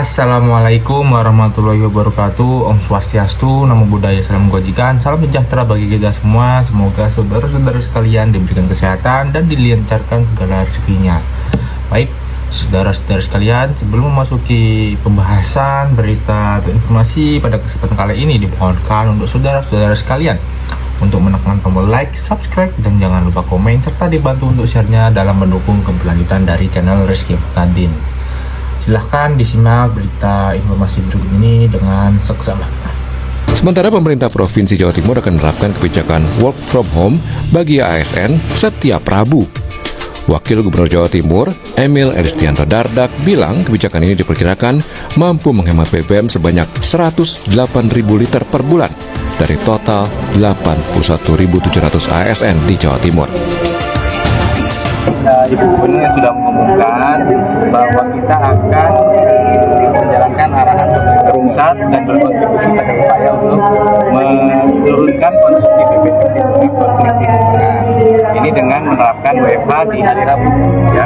Assalamualaikum warahmatullahi wabarakatuh. Om Swastiastu, Namo Buddhaya, Salam Kebajikan, salam sejahtera bagi kita semua. Semoga saudara-saudara sekalian diberikan kesehatan dan dilancarkan segala rezekinya. Baik, saudara-saudara sekalian, sebelum memasuki pembahasan berita atau informasi pada kesempatan kali ini, dimohonkan untuk saudara-saudara sekalian untuk menekan tombol like, subscribe, dan jangan lupa komen serta dibantu untuk share-nya dalam mendukung keberlanjutan dari channel Rizky Muhtadin. Silahkan disimak berita informasi berikut ini dengan seksama. Sementara pemerintah Provinsi Jawa Timur akan menerapkan kebijakan work from home bagi ASN setiap Rabu. Wakil Gubernur Jawa Timur, Emil Elistianto Dardak, bilang kebijakan ini diperkirakan mampu menghemat BBM sebanyak 108.000 liter per bulan dari total 81.700 ASN di Jawa Timur. Ibu Gubernur yang sudah mengumumkan bahwa kita akan menjalankan arahan pemerintah pusat dan berkontribusi pada upaya untuk menurunkan konsumsi BBM di tengah konflik lingkungan. Ini dengan menerapkan WFH di hari Rabu. Ya.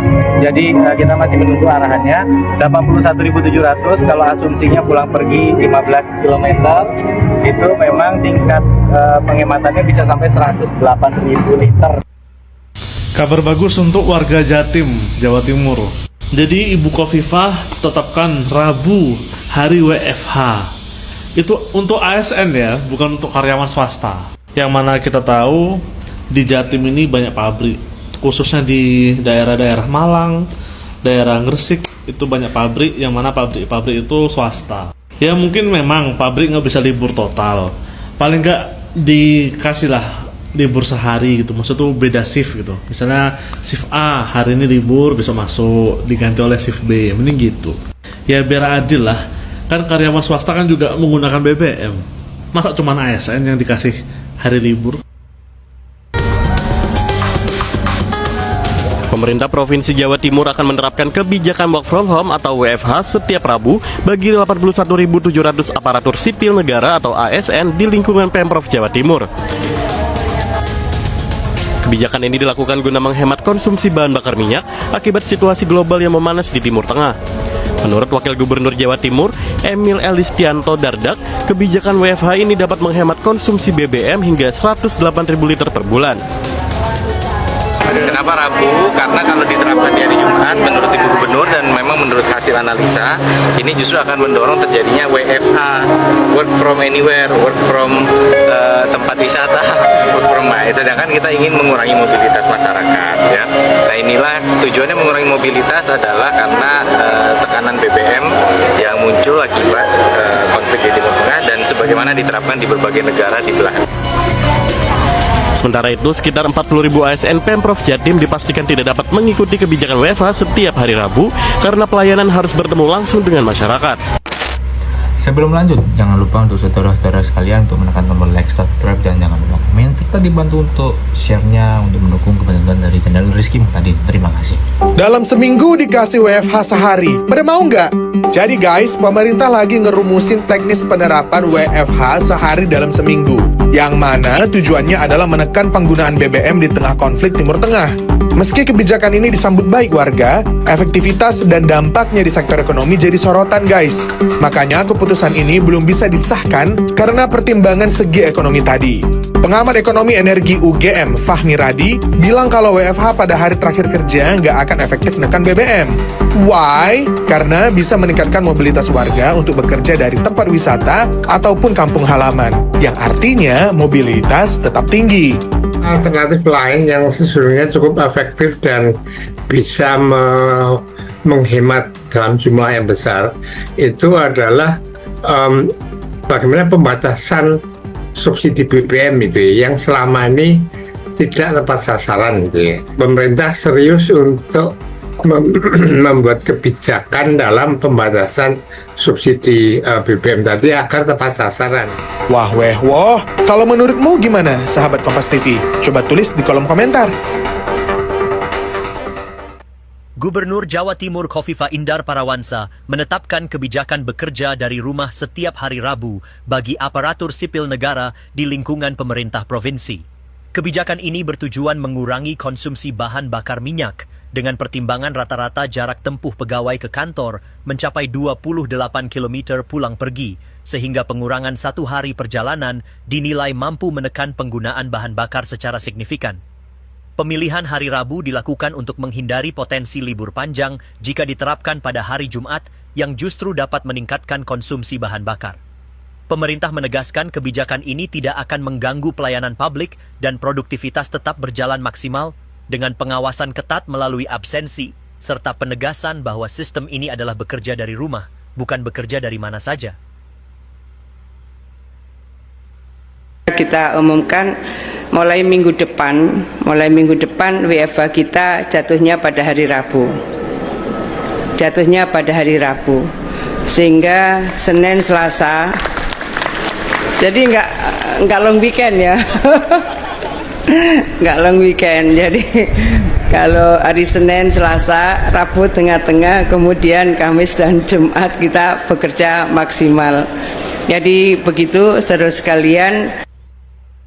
Jadi kita masih menunggu arahannya. 81.700 kalau asumsinya pulang pergi 15 km itu memang tingkat penghematannya bisa sampai 108.000 liter. Kabar bagus untuk warga Jatim, Jawa Timur. Jadi Ibu Khofifah tetapkan Rabu hari WFH. Itu untuk ASN ya, bukan untuk karyawan swasta. Yang mana kita tahu di Jatim ini banyak pabrik, khususnya di daerah-daerah Malang, daerah Gresik itu banyak pabrik, yang mana pabrik-pabrik itu swasta. Ya mungkin memang pabrik nggak bisa libur total, paling nggak dikasihlah libur sehari gitu, maksud tuh beda shift gitu. Misalnya shift A hari ini libur, besok masuk diganti oleh shift B, mending gitu. Ya biar adil lah, kan karyawan swasta kan juga menggunakan BBM. Masa cuma ASN yang dikasih hari libur? Pemerintah Provinsi Jawa Timur akan menerapkan kebijakan work from home atau WFH setiap Rabu bagi 81.700 aparatur sipil negara atau ASN di lingkungan Pemprov Jawa Timur. Kebijakan ini dilakukan guna menghemat konsumsi bahan bakar minyak akibat situasi global yang memanas di Timur Tengah. Menurut Wakil Gubernur Jawa Timur, Emil Elistianto Dardak, kebijakan WFH ini dapat menghemat konsumsi BBM hingga 108.000 liter per bulan. Kenapa Rabu? Karena kalau diterapkan di hari Jumat, menurut Ibu Gubernur dan memang menurut hasil analisa, ini justru akan mendorong terjadinya WFH, work from anywhere, work from tempat wisata, work from home. Sedangkan kita ingin mengurangi mobilitas masyarakat. Ya. Nah inilah tujuannya mengurangi mobilitas adalah karena tekanan BBM yang muncul akibat konflik di Timur Tengah dan sebagaimana diterapkan di berbagai negara di belahan. Sementara itu, sekitar 40.000 ASN Pemprov Jatim dipastikan tidak dapat mengikuti kebijakan WFH setiap hari Rabu karena pelayanan harus bertemu langsung dengan masyarakat. Sebelum lanjut, jangan lupa untuk saudara-saudara sekalian untuk menekan tombol like, subscribe, dan jangan lupa komen serta dibantu untuk share-nya untuk mendukung keberlanjutan dari channel Rizky Muhtadin. Terima kasih. Dalam seminggu dikasih WFH sehari, pada mau nggak? Jadi guys, pemerintah lagi ngerumusin teknis penerapan WFH sehari dalam seminggu, yang mana tujuannya adalah menekan penggunaan BBM di tengah konflik Timur Tengah. Meski kebijakan ini disambut baik warga, efektivitas dan dampaknya di sektor ekonomi jadi sorotan guys. Makanya keputusan ini belum bisa disahkan karena pertimbangan segi ekonomi tadi. Pengamat ekonomi energi UGM, Fahmi Radi, bilang kalau WFH pada hari terakhir kerja nggak akan efektif menekan BBM. Why? Karena bisa meningkatkan mobilitas warga untuk bekerja dari tempat wisata ataupun kampung halaman, yang artinya mobilitas tetap tinggi. Alternatif lain yang sesungguhnya cukup efektif dan bisa menghemat dalam jumlah yang besar itu adalah bagaimana pembatasan subsidi BBM itu ya, yang selama ini tidak tepat sasaran gitu ya. Pemerintah serius untuk membuat kebijakan dalam pembatasan subsidi BBM tadi agar tepat sasaran. Wah weh woh, kalau menurutmu gimana sahabat Kompas TV? Coba tulis di kolom komentar. Gubernur Jawa Timur Khofifah Indar Parawansa menetapkan kebijakan bekerja dari rumah setiap hari Rabu bagi aparatur sipil negara di lingkungan pemerintah provinsi. Kebijakan ini bertujuan mengurangi konsumsi bahan bakar minyak dengan pertimbangan rata-rata jarak tempuh pegawai ke kantor mencapai 28 km pulang pergi, sehingga pengurangan 1 hari perjalanan dinilai mampu menekan penggunaan bahan bakar secara signifikan. Pemilihan hari Rabu dilakukan untuk menghindari potensi libur panjang jika diterapkan pada hari Jumat yang justru dapat meningkatkan konsumsi bahan bakar. Pemerintah menegaskan kebijakan ini tidak akan mengganggu pelayanan publik dan produktivitas tetap berjalan maksimal dengan pengawasan ketat melalui absensi serta penegasan bahwa sistem ini adalah bekerja dari rumah, bukan bekerja dari mana saja. Kita umumkan mulai minggu depan WFH kita jatuhnya pada hari Rabu. Sehingga Senin, Selasa. Jadi enggak long weekend ya. Enggak long weekend. Jadi kalau hari Senin, Selasa, Rabu tengah-tengah, kemudian Kamis dan Jumat kita bekerja maksimal. Jadi begitu saudara sekalian.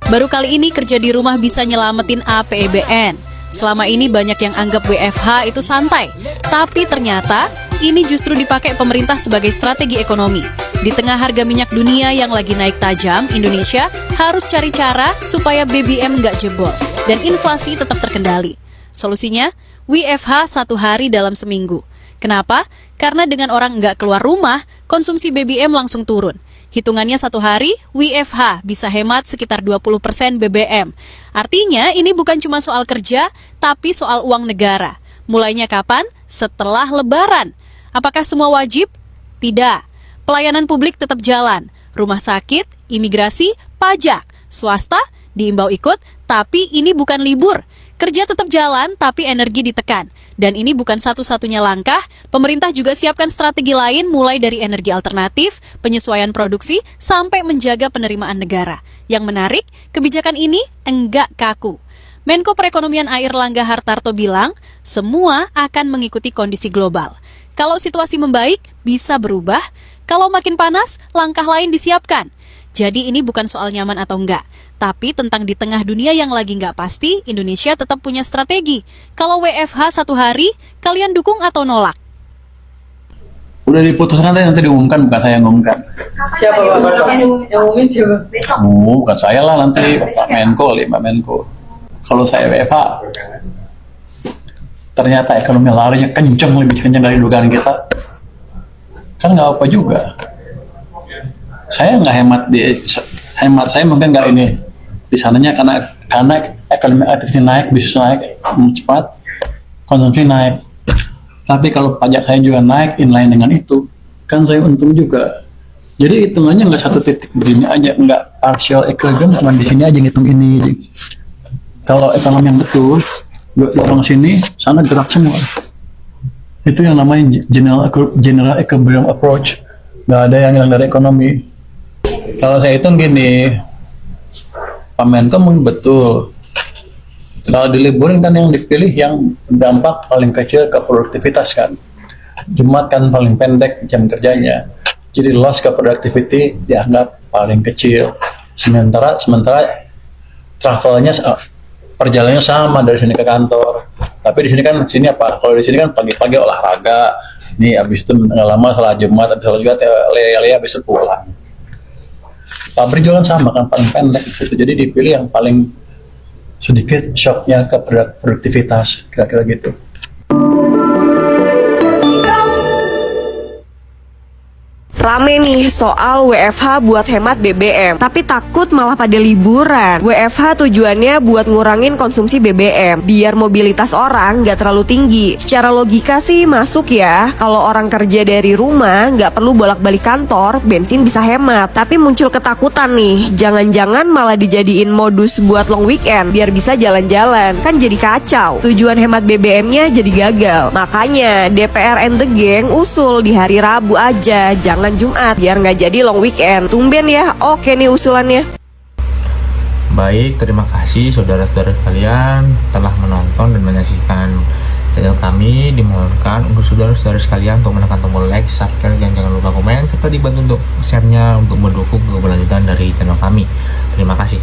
Baru kali ini kerja di rumah bisa nyelamatin APBN. Selama ini banyak yang anggap WFH itu santai, tapi ternyata ini justru dipakai pemerintah sebagai strategi ekonomi. Di tengah harga minyak dunia yang lagi naik tajam, Indonesia harus cari cara supaya BBM nggak jebol dan inflasi tetap terkendali. Solusinya, WFH 1 hari dalam seminggu. Kenapa? Karena dengan orang nggak keluar rumah, konsumsi BBM langsung turun. Hitungannya 1 hari, WFH bisa hemat sekitar 20% BBM. Artinya ini bukan cuma soal kerja, tapi soal uang negara. Mulainya kapan? Setelah Lebaran. Apakah semua wajib? Tidak. Pelayanan publik tetap jalan. Rumah sakit, imigrasi, pajak. Swasta diimbau ikut, tapi ini bukan libur. Kerja tetap jalan, tapi energi ditekan. Dan ini bukan satu-satunya langkah, pemerintah juga siapkan strategi lain mulai dari energi alternatif, penyesuaian produksi, sampai menjaga penerimaan negara. Yang menarik, kebijakan ini enggak kaku. Menko Perekonomian Airlangga Hartarto bilang, semua akan mengikuti kondisi global. Kalau situasi membaik, bisa berubah. Kalau makin panas, langkah lain disiapkan. Jadi ini bukan soal nyaman atau enggak, tapi tentang di tengah dunia yang lagi nggak pasti, Indonesia tetap punya strategi. Kalau WFH 1 hari, kalian dukung atau nolak? Udah diputuskan tadi, nanti diumumkan, bukan saya yang ngumumkan. Siapa yang umumin siapa? Bukan saya lah, nanti Pak Menko. Kalau saya WFH, ternyata ekonomi larinya lebih kencang dari dugaan kita. Kan nggak apa juga. Saya nggak hemat saya mungkin nggak ini di sananya karena ekonomi aktivitas naik, bisnis naik cepat, konsumsi naik. Tapi kalau pajak saya juga naik inline dengan itu, kan saya untung juga. Jadi hitungannya nggak satu titik begini aja, nggak partial equilibrium, cuma di sini aja ngitung ini. Kalau ekonomi yang betul, dorong sini, sana gerak semua. Itu yang namanya general equilibrium approach. Nggak ada yang hilang dari ekonomi. Kalau saya hitung gini, Pak Menko mungkin betul. Kalau diliburin kan yang dipilih yang dampak paling kecil ke produktivitas kan. Jumat kan paling pendek jam kerjanya. Jadi loss ke productivity dianggap paling kecil. Sementara travelnya perjalanannya sama dari sini ke kantor. Tapi di sini kan apa? Kalau di sini kan pagi-pagi olahraga. Nih habis itu nggak lama setelah Jumat, habis juga lele habis itu pulang. Pabrik juga kan sama kan paling pendek gitu. Jadi dipilih yang paling sedikit shocknya ke produktivitas kira-kira gitu. Rame nih soal WFH buat hemat BBM, tapi takut malah pada liburan. WFH tujuannya buat ngurangin konsumsi BBM, biar mobilitas orang nggak terlalu tinggi. Secara logika sih masuk ya, kalau orang kerja dari rumah nggak perlu bolak-balik kantor, bensin bisa hemat. Tapi muncul ketakutan nih, jangan-jangan malah dijadiin modus buat long weekend, biar bisa jalan-jalan. Kan jadi kacau, tujuan hemat BBM-nya jadi gagal. Makanya DPR and the gang usul di hari Rabu aja, jangan Jumat, biar nggak jadi long weekend. Tumben ya, oke nih usulannya. Baik, terima kasih saudara-saudara sekalian telah menonton dan menyaksikan channel kami. Dimohonkan untuk saudara-saudara sekalian untuk menekan tombol like, subscribe, dan jangan lupa komen serta dibantu untuk share-nya untuk mendukung keberlanjutan dari channel kami. Terima kasih.